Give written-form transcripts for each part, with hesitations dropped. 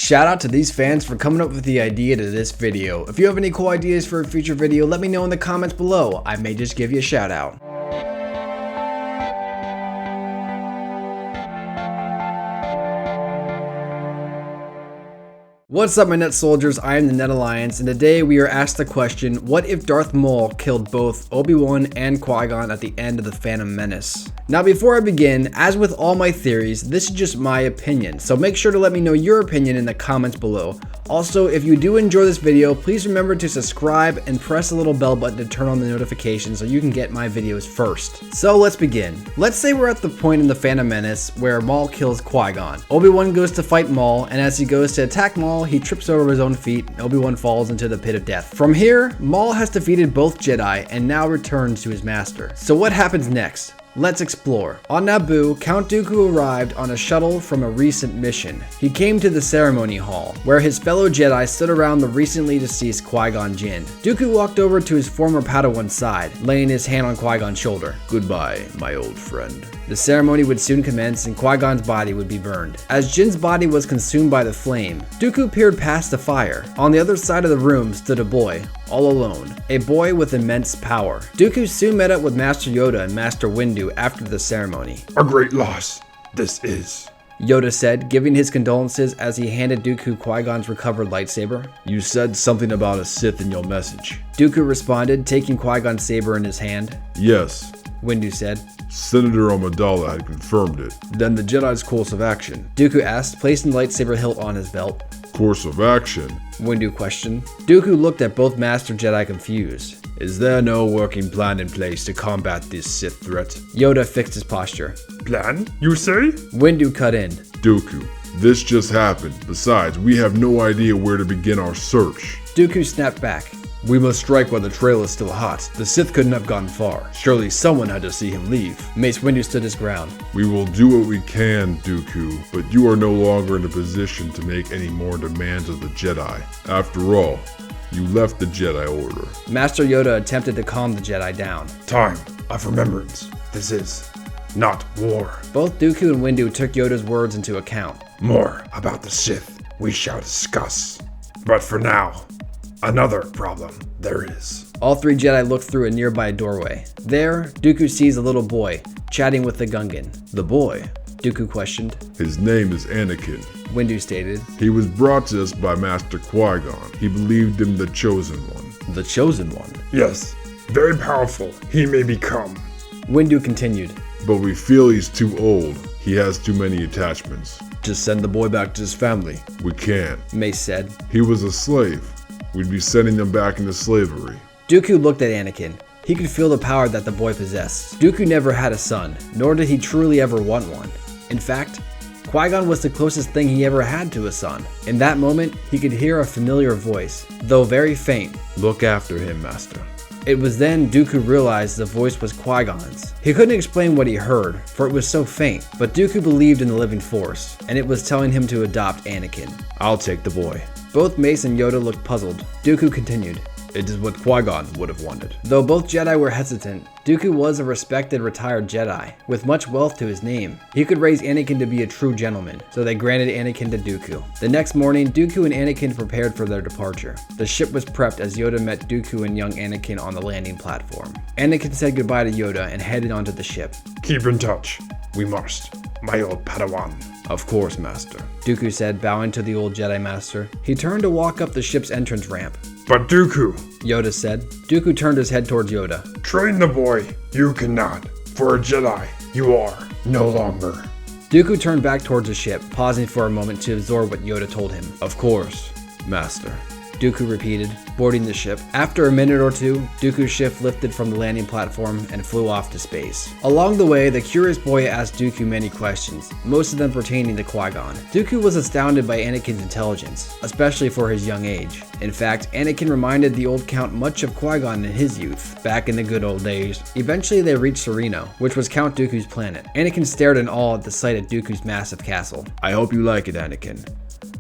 Shout out to these fans for coming up with the idea to this video. If you have any cool ideas for a future video, let me know in the comments below. I may just give you a shout out. What's up, my Net Soldiers? I am the Net Alliance, and today we are asked the question, what if Darth Maul killed both Obi-Wan and Qui-Gon at the end of the Phantom Menace? Now, before I begin, as with all my theories, this is just my opinion, so make sure to let me know your opinion in the comments below. Also, if you do enjoy this video, please remember to subscribe and press the little bell button to turn on the notifications so you can get my videos first. So let's begin. Let's say we're at the point in the Phantom Menace where Maul kills Qui-Gon. Obi-Wan goes to fight Maul, and as he goes to attack Maul, he trips over his own feet and Obi-Wan falls into the pit of death. From here, Maul has defeated both Jedi and now returns to his master. So what happens next? Let's explore. On Naboo, Count Dooku arrived on a shuttle from a recent mission. He came to the ceremony hall, where his fellow Jedi stood around the recently deceased Qui-Gon Jinn. Dooku walked over to his former Padawan's side, laying his hand on Qui-Gon's shoulder. "Goodbye, my old friend." The ceremony would soon commence and Qui-Gon's body would be burned. As Jinn's body was consumed by the flame, Dooku peered past the fire. On the other side of the room stood a boy, all alone. A boy with immense power. Dooku soon met up with Master Yoda and Master Windu after the ceremony. "A great loss, this is," Yoda said, giving his condolences as he handed Dooku Qui-Gon's recovered lightsaber. "You said something about a Sith in your message." Dooku responded, taking Qui-Gon's saber in his hand. "Yes," Windu said. "Senator Amidala had confirmed it." "Then the Jedi's course of action?" Dooku asked, placing the lightsaber hilt on his belt. "Course of action?" Windu questioned. Dooku looked at both Master Jedi confused. "Is there no working plan in place to combat this Sith threat?" Yoda fixed his posture. "Plan, you say?" Windu cut in. "Dooku, this just happened. Besides, we have no idea where to begin our search." Dooku snapped back. "We must strike while the trail is still hot. The Sith couldn't have gone far. Surely someone had to see him leave." Mace Windu stood his ground. "We will do what we can, Dooku, but you are no longer in a position to make any more demands of the Jedi. After all, you left the Jedi Order." Master Yoda attempted to calm the Jedi down. "Time of remembrance. This is not war." Both Dooku and Windu took Yoda's words into account. "More about the Sith we shall discuss. But for now, another problem there is." All three Jedi looked through a nearby doorway. There, Dooku sees a little boy, chatting with the Gungan. "The boy?" Dooku questioned. "His name is Anakin," Windu stated. "He was brought to us by Master Qui-Gon. He believed him the Chosen One." "The Chosen One?" "Yes, very powerful he may become." Windu continued. "But we feel he's too old. He has too many attachments." "Just send the boy back to his family." "We can't," Mace said. "He was a slave. We'd be sending him back into slavery." Dooku looked at Anakin. He could feel the power that the boy possessed. Dooku never had a son, nor did he truly ever want one. In fact, Qui-Gon was the closest thing he ever had to a son. In that moment, he could hear a familiar voice, though very faint. "Look after him, Master." It was then Dooku realized the voice was Qui-Gon's. He couldn't explain what he heard, for it was so faint, but Dooku believed in the living force, and it was telling him to adopt Anakin. "I'll take the boy." Both Mace and Yoda looked puzzled. Dooku continued. "It is what Qui-Gon would have wanted." Though both Jedi were hesitant, Dooku was a respected retired Jedi, with much wealth to his name. He could raise Anakin to be a true gentleman, so they granted Anakin to Dooku. The next morning, Dooku and Anakin prepared for their departure. The ship was prepped as Yoda met Dooku and young Anakin on the landing platform. Anakin said goodbye to Yoda and headed onto the ship. "Keep in touch. We must, my old Padawan." "Of course, Master," Dooku said, bowing to the old Jedi Master. He turned to walk up the ship's entrance ramp. "But Dooku," Yoda said. Dooku turned his head towards Yoda. "Train the boy. You cannot. For a Jedi, you are no longer." Dooku turned back towards the ship, pausing for a moment to absorb what Yoda told him. "Of course, Master," Dooku repeated, boarding the ship. After a minute or two, Dooku's ship lifted from the landing platform and flew off to space. Along the way, the curious boy asked Dooku many questions, most of them pertaining to Qui-Gon. Dooku was astounded by Anakin's intelligence, especially for his young age. In fact, Anakin reminded the old Count much of Qui-Gon in his youth, back in the good old days. Eventually, they reached Sereno, which was Count Dooku's planet. Anakin stared in awe at the sight of Dooku's massive castle. "I hope you like it, Anakin,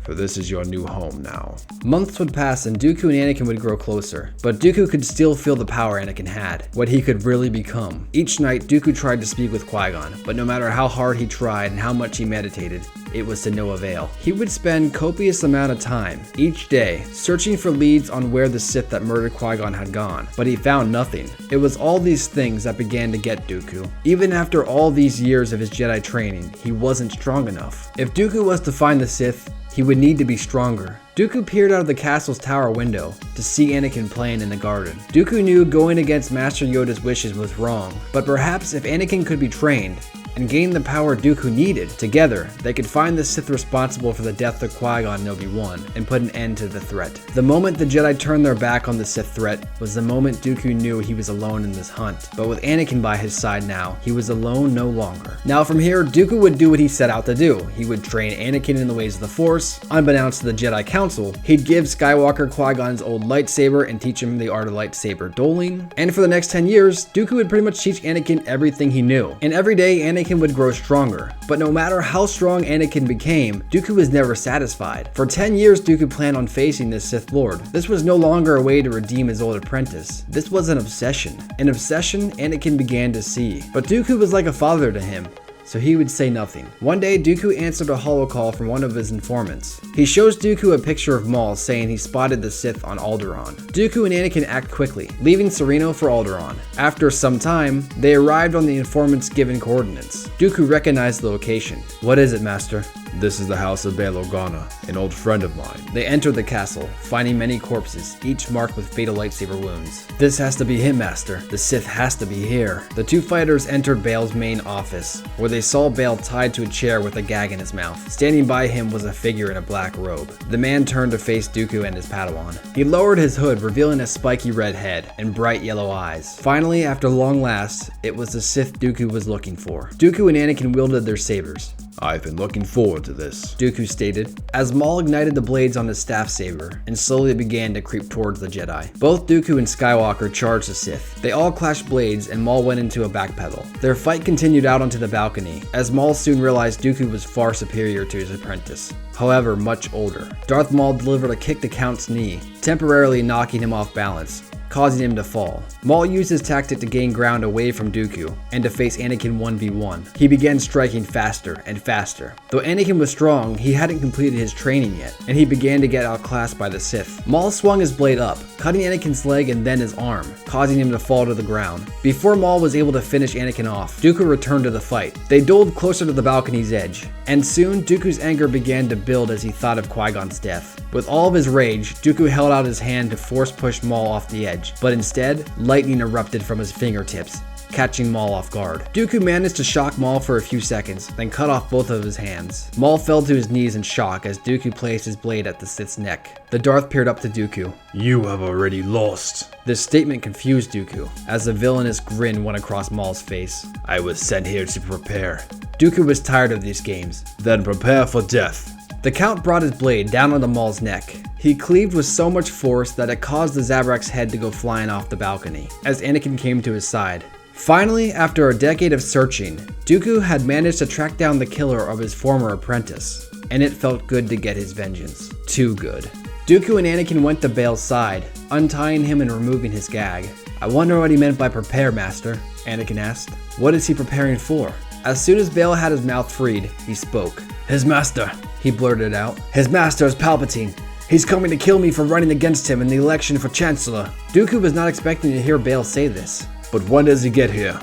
for this is your new home now." Months would pass pass and Dooku and Anakin would grow closer, but Dooku could still feel the power Anakin had, what he could really become. Each night, Dooku tried to speak with Qui-Gon, but no matter how hard he tried and how much he meditated, it was to no avail. He would spend copious amount of time, each day, searching for leads on where the Sith that murdered Qui-Gon had gone, but he found nothing. It was all these things that began to get Dooku. Even after all these years of his Jedi training, he wasn't strong enough. If Dooku was to find the Sith, he would need to be stronger. Dooku peered out of the castle's tower window to see Anakin playing in the garden. Dooku knew going against Master Yoda's wishes was wrong, but perhaps if Anakin could be trained and gain the power Dooku needed, together they could find the Sith responsible for the death of Qui-Gon and Obi-Wan and put an end to the threat. The moment the Jedi turned their back on the Sith threat was the moment Dooku knew he was alone in this hunt. But with Anakin by his side now, he was alone no longer. Now from here, Dooku would do what he set out to do. He would train Anakin in the ways of the Force. Unbeknownst to the Jedi Council, he'd give Skywalker Qui-Gon's old lightsaber and teach him the art of lightsaber dueling. And for the next 10 years, Dooku would pretty much teach Anakin everything he knew. And every day, Anakin would grow stronger. But no matter how strong Anakin became, Dooku was never satisfied. For 10 years, Dooku planned on facing this Sith Lord. This was no longer a way to redeem his old apprentice. This was an obsession. An obsession Anakin began to see. But Dooku was like a father to him, so he would say nothing. One day, Dooku answered a holocall from one of his informants. He shows Dooku a picture of Maul, saying he spotted the Sith on Alderaan. Dooku and Anakin act quickly, leaving Sereno for Alderaan. After some time, they arrived on the informant's given coordinates. Dooku recognized the location. "What is it, Master?" This is the house of Bail Organa, an old friend of mine. They entered the castle, finding many corpses, each marked with fatal lightsaber wounds. "This has to be him, Master. The Sith has to be here." The two fighters entered Bail's main office, where they saw Bail tied to a chair with a gag in his mouth. Standing by him was a figure in a black robe. The man turned to face Dooku and his Padawan. He lowered his hood, revealing a spiky red head and bright yellow eyes. Finally, after long last, it was the Sith Dooku was looking for. Dooku and Anakin wielded their sabers. "I've been looking forward to this," Dooku stated, as Maul ignited the blades on his staff saber and slowly began to creep towards the Jedi. Both Dooku and Skywalker charged the Sith. They all clashed blades and Maul went into a backpedal. Their fight continued out onto the balcony, as Maul soon realized Dooku was far superior to his apprentice. However, much older. Darth Maul delivered a kick to Count's knee, temporarily knocking him off balance, causing him to fall. Maul used his tactic to gain ground away from Dooku and to face Anakin 1v1. He began striking faster and faster. Though Anakin was strong, he hadn't completed his training yet, and he began to get outclassed by the Sith. Maul swung his blade up, cutting Anakin's leg and then his arm, causing him to fall to the ground. Before Maul was able to finish Anakin off, Dooku returned to the fight. They dueled closer to the balcony's edge, and soon Dooku's anger began to build as he thought of Qui-Gon's death. With all of his rage, Dooku held out his hand to force push Maul off the edge, but instead, lightning erupted from his fingertips, catching Maul off guard. Dooku managed to shock Maul for a few seconds, then cut off both of his hands. Maul fell to his knees in shock as Dooku placed his blade at the Sith's neck. The Darth peered up to Dooku. "You have already lost." This statement confused Dooku, as a villainous grin went across Maul's face. "I was sent here to prepare." Dooku was tired of these games. "Then prepare for death." The Count brought his blade down onto Maul's neck. He cleaved with so much force that it caused the Zabrak's head to go flying off the balcony, as Anakin came to his side. Finally, after a decade of searching, Dooku had managed to track down the killer of his former apprentice, and it felt good to get his vengeance. Too good. Dooku and Anakin went to Bail's side, untying him and removing his gag. "I wonder what he meant by prepare, Master," Anakin asked. "What is he preparing for?" As soon as Bail had his mouth freed, he spoke. "His master," he blurted out. "His master is Palpatine. He's coming to kill me for running against him in the election for Chancellor." Dooku was not expecting to hear Bail say this. "But when does he get here?"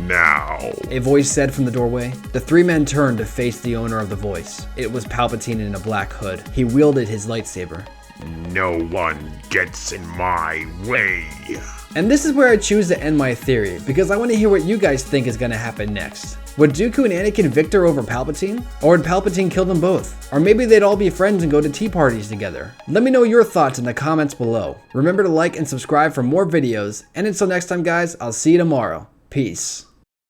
"Now," a voice said from the doorway. The three men turned to face the owner of the voice. It was Palpatine in a black hood. He wielded his lightsaber. "No one gets in my way." And this is where I choose to end my theory, because I want to hear what you guys think is going to happen next. Would Dooku and Anakin victor over Palpatine? Or would Palpatine kill them both? Or maybe they'd all be friends and go to tea parties together? Let me know your thoughts in the comments below. Remember to like and subscribe for more videos, and until next time guys, I'll see you tomorrow. Peace.